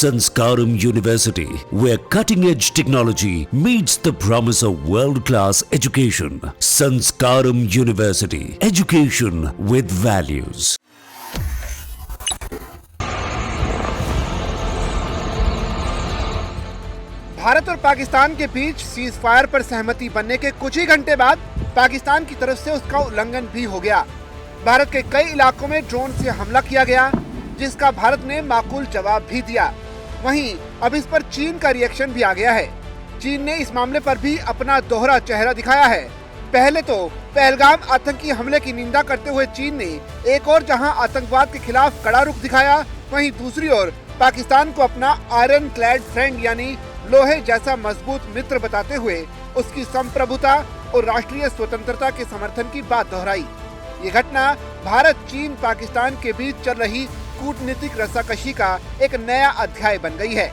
Sanskaram University, where cutting-edge technology meets the promise of world-class education. Sanskaram University, education with values. Bharat और पाकिस्तान के बीच cease fire पर सहमति बनने के कुछ ही घंटे बाद पाकिस्तान की तरफ से उसका उल्लंघन भी हो गया। भारत के कई इलाकों में ड्रोन से हमला किया गया, जिसका भारत ने माकूल जवाब भी दिया। वहीं अब इस पर चीन का रिएक्शन भी आ गया है। चीन ने इस मामले पर भी अपना दोहरा चेहरा दिखाया है। पहले तो पहलगाम आतंकी हमले की निंदा करते हुए चीन ने एक और जहां आतंकवाद के खिलाफ कड़ा रुख दिखाया, वहीं दूसरी ओर पाकिस्तान को अपना आयरन क्लैड फ्रेंड यानी लोहे जैसा मजबूत मित्र बताते हुए उसकी संप्रभुता और राष्ट्रीय स्वतंत्रता के समर्थन की बात दोहराई। ये घटना भारत चीन पाकिस्तान के बीच चल रही कूटनीतिक रस्साकशी का एक नया अध्याय बन गई है,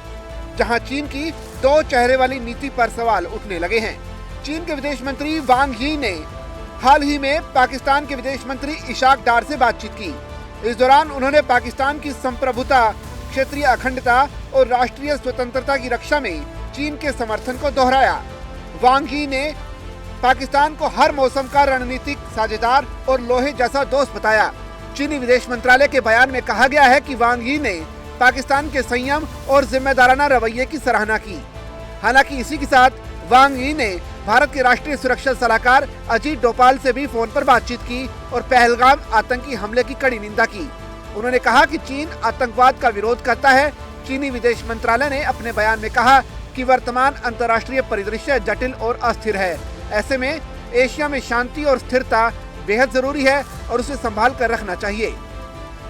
जहां चीन की दो चेहरे वाली नीति पर सवाल उठने लगे हैं। चीन के विदेश मंत्री वांग यी ने हाल ही में पाकिस्तान के विदेश मंत्री इशाक डार से बातचीत की। इस दौरान उन्होंने पाकिस्तान की संप्रभुता, क्षेत्रीय अखंडता और राष्ट्रीय स्वतंत्रता की रक्षा में चीन के समर्थन को दोहराया। वांग यी ने पाकिस्तान को हर मौसम का रणनीतिक साझेदार और लोहे जैसा दोस्त बताया। चीनी विदेश मंत्रालय के बयान में कहा गया है कि वांग यी ने पाकिस्तान के संयम और जिम्मेदाराना रवैये की सराहना की। हालांकि इसी के साथ वांग यी ने भारत के राष्ट्रीय सुरक्षा सलाहकार अजीत डोभाल से भी फोन पर बातचीत की और पहलगाम आतंकी हमले की कड़ी निंदा की। उन्होंने कहा कि चीन आतंकवाद का विरोध करता है। चीनी विदेश मंत्रालय ने अपने बयान में कहा कि वर्तमान अंतर्राष्ट्रीय परिदृश्य जटिल और अस्थिर है। ऐसे में एशिया में शांति और स्थिरता बेहद जरूरी है और उसे संभाल कर रखना चाहिए।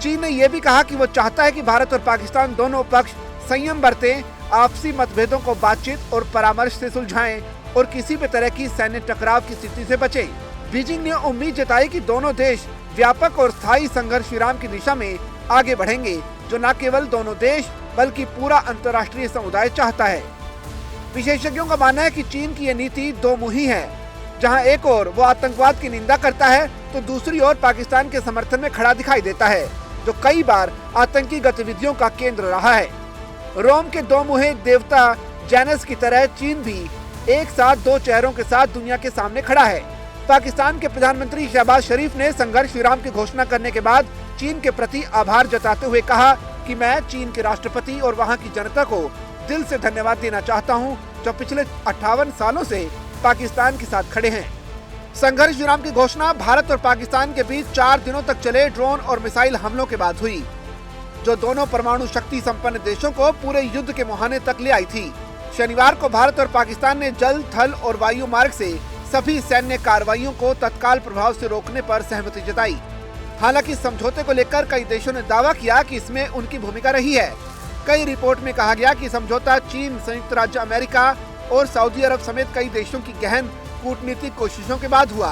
चीन ने यह भी कहा कि वो चाहता है कि भारत और पाकिस्तान दोनों पक्ष संयम बरतें, आपसी मतभेदों को बातचीत और परामर्श से सुलझाएं और किसी भी तरह की सैन्य टकराव की स्थिति से बचें। बीजिंग ने उम्मीद जताई कि दोनों देश व्यापक और स्थायी संघर्ष विराम की दिशा में आगे बढ़ेंगे, जो न केवल दोनों देश बल्कि पूरा अंतर्राष्ट्रीय समुदाय चाहता है। विशेषज्ञों का मानना है कि चीन की ये नीति दो मुही है, जहां एक ओर वो आतंकवाद की निंदा करता है तो दूसरी ओर पाकिस्तान के समर्थन में खड़ा दिखाई देता है, जो कई बार आतंकी गतिविधियों का केंद्र रहा है। रोम के दो मुहे देवता जैनस की तरह चीन भी एक साथ दो चेहरों के साथ दुनिया के सामने खड़ा है। पाकिस्तान के प्रधानमंत्री शहबाज शरीफ ने संघर्ष विराम की घोषणा करने के बाद चीन के प्रति आभार जताते हुए कहा कि मैं चीन के राष्ट्रपति और वहां की जनता को दिल से धन्यवाद देना चाहता हूं, जो पिछले 58 सालों से पाकिस्तान के साथ खड़े हैं। संघर्ष विराम की घोषणा भारत और पाकिस्तान के बीच 4 दिनों तक चले ड्रोन और मिसाइल हमलों के बाद हुई, जो दोनों परमाणु शक्ति संपन्न देशों को पूरे युद्ध के मुहाने तक ले आई थी। शनिवार को भारत और पाकिस्तान ने जल, थल और वायु मार्ग से सभी सैन्य कार्रवाइयों को तत्काल प्रभाव से रोकने पर सहमति जताई। हालांकि समझौते को लेकर कई देशों ने दावा किया कि इसमें उनकी भूमिका रही है। कई रिपोर्ट में कहा गया कि समझौता चीन, संयुक्त राज्य अमेरिका और सऊदी अरब समेत कई देशों की गहन कूटनीतिक कोशिशों के बाद हुआ।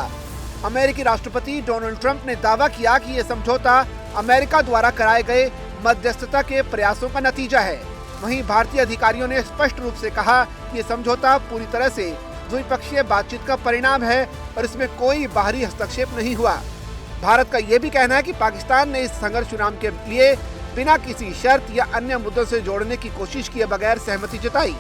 अमेरिकी राष्ट्रपति डोनाल्ड ट्रंप ने दावा किया कि ये समझौता अमेरिका द्वारा कराए गए मध्यस्थता के प्रयासों का नतीजा है। वहीं भारतीय अधिकारियों ने स्पष्ट रूप से कहा कि ये समझौता पूरी तरह से द्विपक्षीय बातचीत का परिणाम है और इसमें कोई बाहरी हस्तक्षेप नहीं हुआ। भारत का ये भी कहना है कि पाकिस्तान ने इस संघर्ष विराम के लिए बिना किसी शर्त या अन्य मुद्दों से जोड़ने की कोशिश किए बगैर सहमति जताई।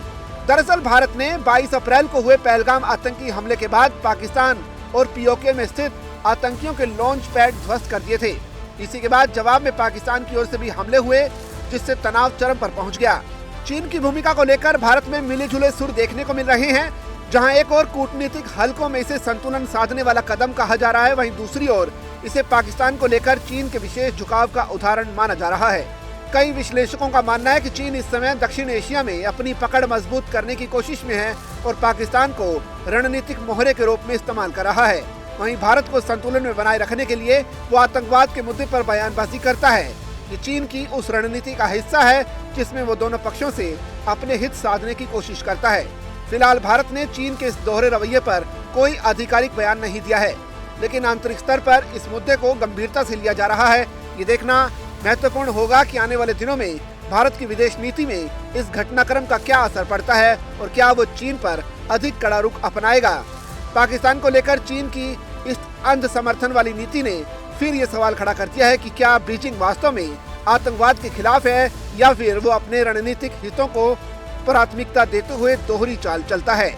दरअसल भारत ने 22 अप्रैल को हुए पहलगाम आतंकी हमले के बाद पाकिस्तान और पीओके में स्थित आतंकियों के लॉन्च पैड ध्वस्त कर दिए थे। इसी के बाद जवाब में पाकिस्तान की ओर से भी हमले हुए, जिससे तनाव चरम पर पहुंच गया। चीन की भूमिका को लेकर भारत में मिले जुले सुर देखने को मिल रहे हैं। जहां एक और कूटनीतिक हलकों में इसे संतुलन साधने वाला कदम कहा जा रहा है, वहीं दूसरी ओर इसे पाकिस्तान को लेकर चीन के विशेष झुकाव का उदाहरण माना जा रहा है। कई विश्लेषकों का मानना है कि चीन इस समय दक्षिण एशिया में अपनी पकड़ मजबूत करने की कोशिश में है और पाकिस्तान को रणनीतिक मोहरे के रूप में इस्तेमाल कर रहा है। वहीं भारत को संतुलन में बनाए रखने के लिए वो आतंकवाद के मुद्दे पर बयानबाजी करता है। ये चीन की उस रणनीति का हिस्सा है जिसमें वो दोनों पक्षों से अपने हित साधने की कोशिश करता है। फिलहाल भारत ने चीन के इस दोहरे रवैये पर कोई आधिकारिक बयान नहीं दिया है, लेकिन आंतरिक स्तर पर इस मुद्दे को गंभीरता से लिया जा रहा है। ये देखना महत्वपूर्ण होगा कि आने वाले दिनों में भारत की विदेश नीति में इस घटनाक्रम का क्या असर पड़ता है और क्या वो चीन पर अधिक कड़ा रुख अपनाएगा। पाकिस्तान को लेकर चीन की इस अंध समर्थन वाली नीति ने फिर ये सवाल खड़ा कर दिया है कि क्या बीजिंग वास्तव में आतंकवाद के खिलाफ है या फिर वो अपने रणनीतिक हितों को प्राथमिकता देते हुए दोहरी चाल चलता है।